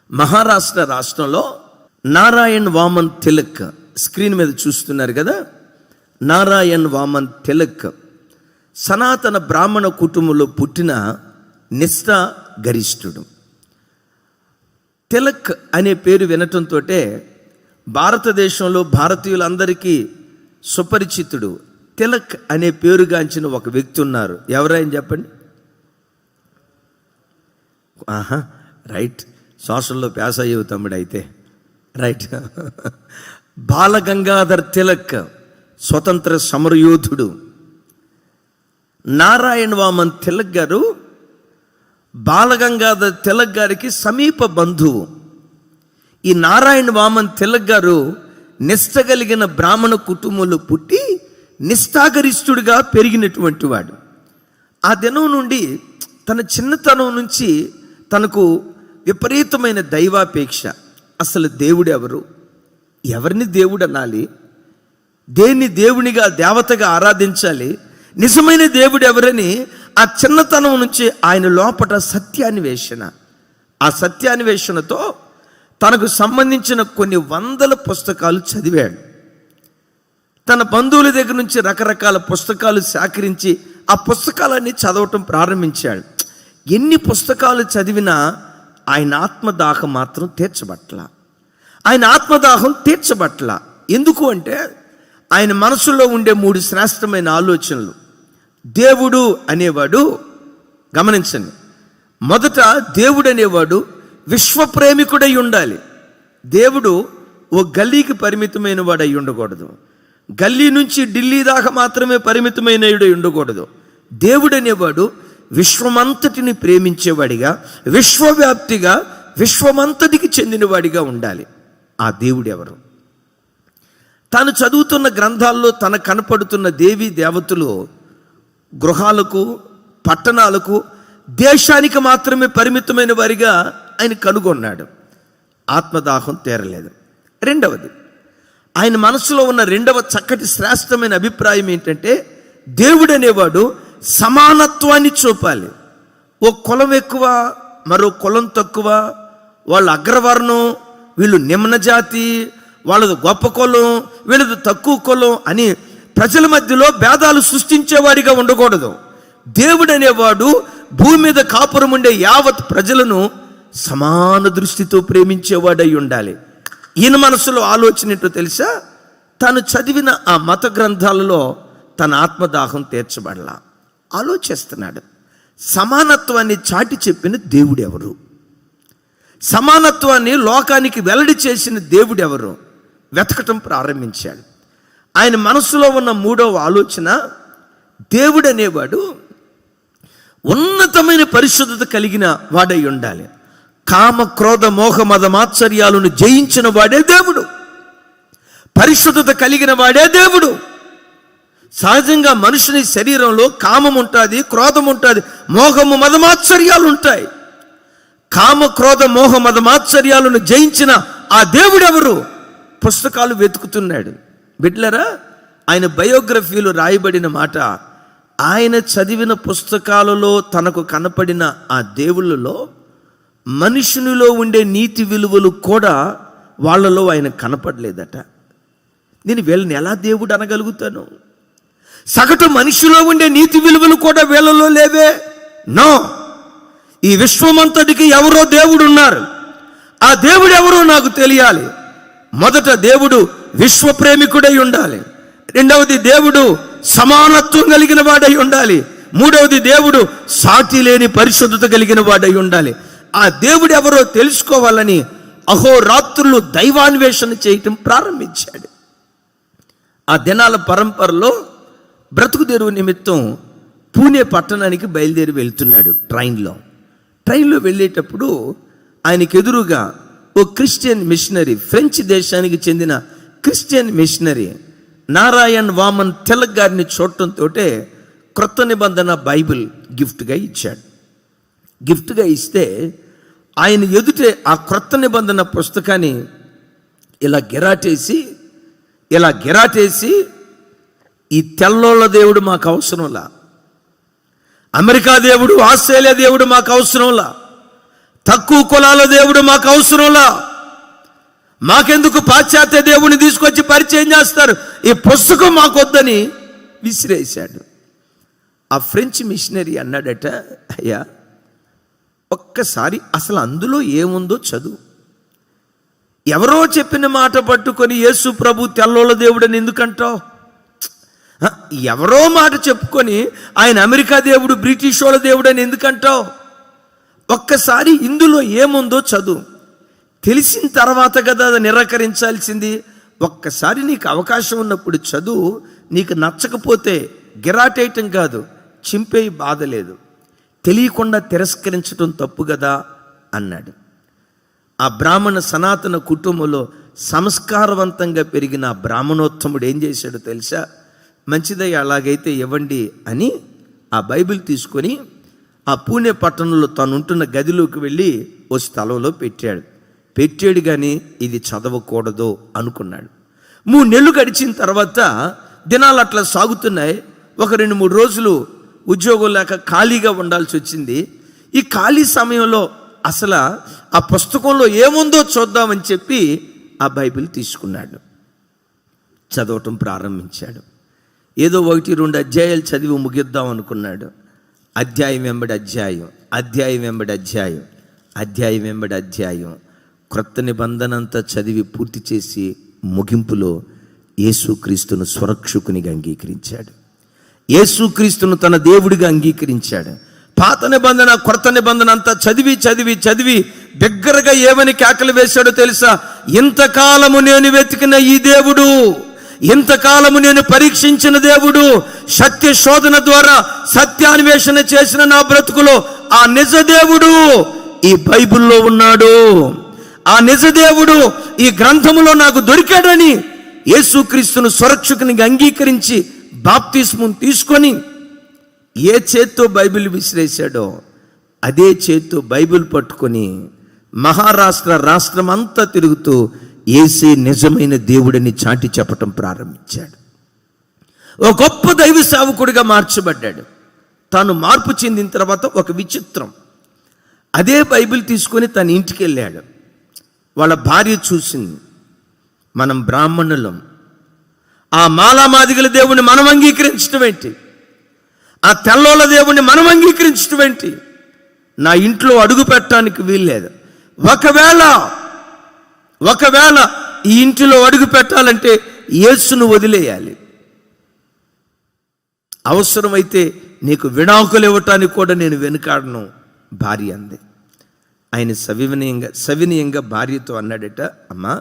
మహారాష్ట్ర రాష్ట్రంలో నారాయణ్ వామన్ తిలక్, స్క్రీన్ మీద చూస్తున్నారు కదా, నారాయణ్ వామన్ తిలక్ సనాతన బ్రాహ్మణ కుటుంబంలో పుట్టిన నిష్ఠా గరిష్ఠుడు. తిలక్ అనే పేరు వినటంతో భారతదేశంలో భారతీయులందరికీ సుపరిచితుడు. తిలక్ అనే పేరుగాంచిన ఒక వ్యక్తి ఉన్నారు. ఎవరైనా చెప్పండి. రైట్, సోషల్లో ప్యాస్ అయ్యేవు తమ్ముడు అయితే. రైట్, బాలగంగాధర్ తిలక్ స్వతంత్ర సమరయోధుడు. నారాయణ్ వామన్ తిలక్ గారు బాలగంగాధర్ తిలక్ గారికి సమీప బంధువు. ఈ నారాయణ్ వామన్ తిలక్ గారు నిష్ఠ కలిగిన బ్రాహ్మణ కుటుంబంలో పుట్టి నిష్ఠాగరిష్ఠుడిగా పెరిగినటువంటి వాడు. ఆ దినం నుండి తన చిన్నతనం నుంచి తనకు విపరీతమైన దైవాపేక్ష. అసలు దేవుడు ఎవరు, ఎవరిని దేవుడు అనాలి, దేన్ని దేవునిగా దేవతగా ఆరాధించాలి, నిజమైన దేవుడు ఎవరని ఆ చిన్నతనం నుంచి ఆయన లోపట సత్యాన్వేషణ. ఆ సత్యాన్వేషణతో తనకు సంబంధించిన కొన్ని వందల పుస్తకాలు చదివాడు. తన బంధువుల దగ్గర నుంచి రకరకాల పుస్తకాలు సేకరించి ఆ పుస్తకాలన్నీ చదవటం ప్రారంభించాడు. ఎన్ని పుస్తకాలు చదివినా ఆయన ఆత్మదాహం మాత్రం తీర్చబట్ల. ఆయన ఆత్మదాహం తీర్చబట్ల. ఎందుకు అంటే ఆయన మనసులో ఉండే 3 శ్రేష్టమైన ఆలోచనలు. దేవుడు అనేవాడు, గమనించండి, మొదట దేవుడు అనేవాడు విశ్వప్రేమికుడై ఉండాలి. దేవుడు ఓ గల్లీకి పరిమితమైన వాడై ఉండకూడదు. గల్లీ నుంచి ఢిల్లీ దాకా మాత్రమే పరిమితమైన ఉండకూడదు. దేవుడు అనేవాడు విశ్వమంతటిని ప్రేమించేవాడిగా, విశ్వవ్యాప్తిగా, విశ్వమంతటికి చెందినవాడిగా ఉండాలి. ఆ దేవుడు ఎవరు? తాను చదువుతున్న గ్రంథాల్లో తన కనపడుతున్న దేవీ దేవతలు గృహాలకు, పట్టణాలకు, దేశానికి మాత్రమే పరిమితమైన వారిగా ఆయన కనుగొన్నాడు. ఆత్మదాహం తీరలేదు. రెండవది, ఆయన మనసులో ఉన్న రెండవ చక్కటి శ్రేష్టమైన అభిప్రాయం ఏంటంటే దేవుడు అనేవాడు సమానత్వాన్ని చూపాలి. ఓ కులం ఎక్కువ, మరో కులం తక్కువ, వాళ్ళు అగ్రవర్ణం, వీళ్ళు నిమ్న జాతి, వాళ్ళది గొప్ప కులం, వీళ్ళది తక్కువ కులం అని ప్రజల మధ్యలో భేదాలు సృష్టించేవాడిగా ఉండకూడదు. దేవుడు అనేవాడు భూమి మీద కాపురం ఉండే యావత్ ప్రజలను సమాన దృష్టితో ప్రేమించేవాడై ఉండాలి. ఈయన మనసులో ఆలోచన ఏంటో తెలుసా? తాను చదివిన ఆ మత గ్రంథాలలో తన ఆత్మదాహం తీర్చబడలా. ఆలోచిస్తున్నాడు, సమానత్వాన్ని చాటి చెప్పిన దేవుడు ఎవరు, సమానత్వాన్ని లోకానికి వెల్లడి చేసిన దేవుడు ఎవరు వెతకటం ప్రారంభించాడు. ఆయన మనసులో ఉన్న 3వ ఆలోచన, దేవుడు అనేవాడు ఉన్నతమైన పరిశుద్ధత కలిగిన వాడై ఉండాలి. కామ క్రోధ మోహ మద మాత్సర్యాలను జయించిన వాడే దేవుడు, పరిశుద్ధత కలిగిన వాడే దేవుడు. సహజంగా మనుషుని శరీరంలో కామం ఉంటుంది, క్రోధం ఉంటుంది, మోహము మదమాత్సర్యాలు ఉంటాయి. కామ క్రోధ మోహ మదమాత్సర్యాలను జయించిన ఆ దేవుడు ఎవరు? పుస్తకాలు వెతుకుతున్నాడు. బిడ్లరా, ఆయన బయోగ్రఫీలో రాయబడిన మాట, ఆయన చదివిన పుస్తకాలలో తనకు కనపడిన ఆ దేవుళ్ళలో మనుషునిలో ఉండే నీతి విలువలు కూడా వాళ్ళలో ఆయన కనపడలేదట. నేను వీళ్ళని ఎలా దేవుడు అనగలుగుతాను? సగటు మనిషిలో ఉండే నీతి విలువలు కూడా వీళ్ళలో లేవే. నో, ఈ విశ్వమంతటికి ఎవరో దేవుడు ఉన్నారు. ఆ దేవుడు ఎవరో నాకు తెలియాలి. మొదట దేవుడు విశ్వప్రేమికుడై ఉండాలి. రెండవది దేవుడు సమానత్వం కలిగిన వాడై ఉండాలి. మూడవది దేవుడు సాటి లేని పరిశుద్ధత కలిగిన వాడై ఉండాలి. ఆ దేవుడు ఎవరో తెలుసుకోవాలని అహోరాత్రులు దైవాన్వేషణ చేయటం ప్రారంభించాడు. ఆ దినాల పరంపరలో బ్రతుకు తెరువు నిమిత్తం పూణే పట్టణానికి బయలుదేరి వెళ్తున్నాడు ట్రైన్లో వెళ్ళేటప్పుడు ఆయనకు ఎదురుగా ఓ క్రిస్టియన్ మిషనరీ, ఫ్రెంచ్ దేశానికి చెందిన క్రిస్టియన్ మిషనరీ నారాయణ్ వామన్ తిలక్ గారిని చూడటంతో క్రొత్త నిబంధన బైబిల్ గిఫ్ట్గా ఇచ్చాడు. గిఫ్ట్గా ఇస్తే ఆయన ఎదుటే ఆ క్రొత్త నిబంధన పుస్తకాన్ని ఇలా గిరాటేసి ఈ తెల్లోళ్ళ దేవుడు మాకు అవసరంలా, అమెరికా దేవుడు, ఆస్ట్రేలియా దేవుడు మాకు అవసరంలా, తక్కువ కులాల దేవుడు మాకు అవసరంలా, మాకెందుకు పాశ్చాత్య దేవుడిని తీసుకొచ్చి పరిచయం చేస్తారు, ఈ పుస్తకం మాకొద్దని విసిరేశాడు. ఆ ఫ్రెంచ్ మిషనరీ అన్నాడట, అయ్యా ఒక్కసారి అసలు అందులో ఏముందో చదువు. ఎవరో చెప్పిన మాట పట్టుకొని యేసు ప్రభు తెల్లోళ్ళ దేవుడని ఎందుకంటావు? ఎవరో మాట చెప్పుకొని ఆయన అమెరికా దేవుడు, బ్రిటిష్ వాళ్ళ దేవుడు అని ఎందుకంటావు? ఒక్కసారి ఇందులో ఏముందో చదువు. తెలిసిన తర్వాత కదా అది నిరాకరించాల్సింది. ఒక్కసారి నీకు అవకాశం ఉన్నప్పుడు చదువు. నీకు నచ్చకపోతే గిరాటేయటం కాదు, చింపేయి, బాధ లేదు. తెలియకుండా తిరస్కరించడం తప్పు కదా అన్నాడు. ఆ బ్రాహ్మణ సనాతన కుటుంబంలో సంస్కారవంతంగా పెరిగిన ఆ బ్రాహ్మణోత్తముడు ఏం చేశాడో తెలుసా? మంచిదయ్య అలాగైతే ఇవ్వండి అని ఆ బైబిల్ తీసుకొని ఆ పూణే పట్టణంలో తను ఉంటున్న గదిలోకి వెళ్ళి ఓ స్థలంలో పెట్టాడు కానీ ఇది చదవకూడదు అనుకున్నాడు. 3 నెలలు గడిచిన తర్వాత దినాలు అట్లా సాగుతున్నాయి. ఒక 2-3 రోజులు ఉద్యోగం లేక ఖాళీగా ఉండాల్సి వచ్చింది. ఈ ఖాళీ సమయంలో అసలు ఆ పుస్తకంలో ఏముందో చూద్దామని చెప్పి ఆ బైబిల్ తీసుకున్నాడు, చదవటం ప్రారంభించాడు. ఏదో 1-2 అధ్యాయాలు చదివి ముగిద్దాం అనుకున్నాడు. అధ్యాయం వెంబడి అధ్యాయం, అధ్యాయం వెంబడి అధ్యాయం, అధ్యాయం వెంబడి అధ్యాయం, క్రొత్త నిబంధన అంతా చదివి పూర్తి చేసి ముగింపులో యేసుక్రీస్తును స్వరక్షకునిగా అంగీకరించాడు. యేసుక్రీస్తును తన దేవుడిగా అంగీకరించాడు. పాత నిబంధన క్రొత్త నిబంధన అంతా చదివి చదివి చదివి బిగ్గరగా ఏమని కేకలు వేశాడో తెలుసా? ఇంతకాలము నేను వెతికిన ఈ దేవుడు, ఇంతకాలము నేను పరీక్షించిన దేవుడు, సత్య శోధన ద్వారా సత్యాన్వేషణ చేసిన నా బ్రతుకులో ఆ నిజ దేవుడు ఈ బైబిల్లో ఉన్నాడు. ఆ నిజ దేవుడు ఈ గ్రంథములో నాకు దొరికాడని యేసుక్రీస్తును స్వరక్షకునిగా అంగీకరించి బాప్తిస్మం తీసుకొని ఏ చేత్తో బైబిల్ విసిరేశాడో అదే చేత్తో బైబిల్ పట్టుకొని మహారాష్ట్ర రాష్ట్రం అంతా తిరుగుతూ యేసే నిజమైన దేవుడని చాటి చెప్పటం ప్రారంభించాడు. ఓ గొప్ప దైవ సేవకుడిగా మార్చబడ్డాడు. తాను మార్పు చెందిన తర్వాత ఒక విచిత్రం, అదే బైబిల్ తీసుకొని తన ఇంటికి వెళ్ళాడు. వాళ్ళ భార్య చూసింది, మనం బ్రాహ్మణులం, ఆ మాలామాదిగల దేవుణ్ణి మనం అంగీకరించడం ఏంటి, ఆ తెల్లోళ్ళ దేవుణ్ణి మనం అంగీకరించడం ఏంటి, నా ఇంట్లో అడుగు పెట్టడానికి వీల్లేదు. ఒకవేళ ఈ ఇంటిలో అడుగు పెట్టాలంటే యేసును వదిలేయాలి, అవసరమైతే నీకు విడాకులు ఇవ్వటానికి కూడా నేను వెనుకాడను భార్య అంది. ఆయన సవినయంగా భార్యతో అన్నాడట, అమ్మా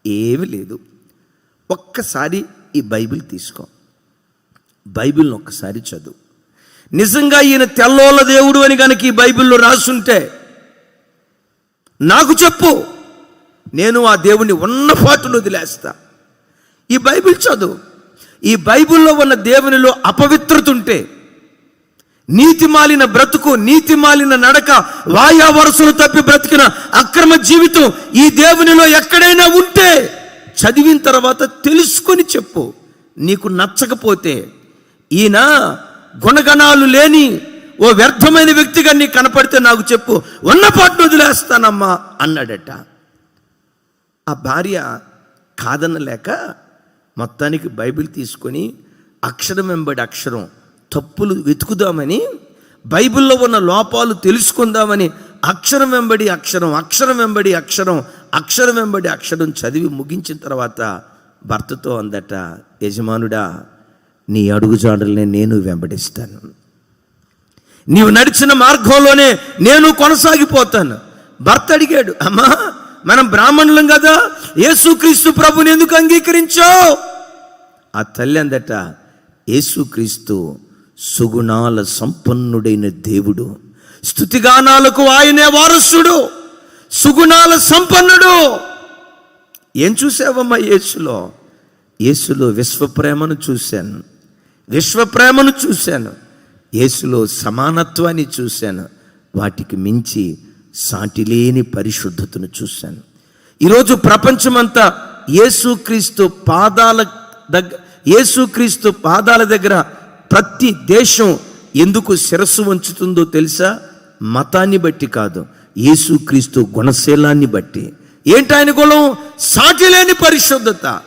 ఏమీ లేదు, ఒక్కసారి ఈ బైబిల్ తీసుకో, బైబిల్ని ఒక్కసారి చదువు. నిజంగా ఈయన తెల్లోళ్ళ దేవుడు అని కనుక ఈ బైబిల్లో రాసుంటే నాకు చెప్పు, నేను ఆ దేవుణ్ణి ఉన్న పాటును వదిలేస్తా. ఈ బైబిల్ చదువు. ఈ బైబిల్లో ఉన్న దేవునిలో అపవిత్రత ఉంటే, నీతి మాలిన బ్రతుకు, నీతి మాలిన నడక, వాయా వరసలు తప్పి బ్రతికిన అక్రమ జీవితం ఈ దేవునిలో ఎక్కడైనా ఉంటే చదివిన తర్వాత తెలుసుకొని చెప్పు. నీకు నచ్చకపోతే ఈయన గుణగణాలు లేని ఓ వ్యర్థమైన వ్యక్తిగా నీకు కనపడితే నాకు చెప్పు, ఉన్నపాటు వదిలేస్తానమ్మా అన్నాడట. ఆ భార్య కాదనలేక మొత్తానికి బైబిల్ తీసుకొని అక్షరం వెంబడి అక్షరం తప్పులు వెతుకుదామని, బైబిల్లో ఉన్న లోపాలు తెలుసుకుందామని అక్షరం వెంబడి అక్షరం, అక్షరం వెంబడి అక్షరం, అక్షరం వెంబడి అక్షరం చదివి ముగించిన తర్వాత భర్తతో అందట, యజమానుడా నీ అడుగుజాడల్నే నేను వెంబడిస్తాను, నీవు నడిచిన మార్గంలోనే నేను కొనసాగిపోతాను. భర్త అడిగాడు, అమ్మా మనం బ్రాహ్మణులం కదా, యేసుక్రీస్తు ప్రభుని ఎందుకు అంగీకరించావు? ఆ తల్లి అందట, యేసుక్రీస్తు సుగుణాల సంపన్నుడైన దేవుడు, స్తుతిగానాలకు ఆయనే వారసుడు, సుగుణాల సంపన్నుడు. ఏం చూసావమ్మా యేసులో? యేసులో విశ్వప్రేమను చూశాను, విశ్వప్రేమను చూశాను, యేసులో సమానత్వాన్ని చూశాను, వాటికి మించి సాటిలేని పరిశుద్ధతను చూశాను. ఈరోజు ప్రపంచమంతా యేసుక్రీస్తు పాదాల దగ్గర ప్రతి దేశం ఎందుకు శిరస్సు వంచుతుందో తెలుసా? మతాన్ని బట్టి కాదు, యేసుక్రీస్తు గుణశీలాన్ని బట్టి. ఏంటి ఆయన గుణం? సాటి లేని పరిశుద్ధత.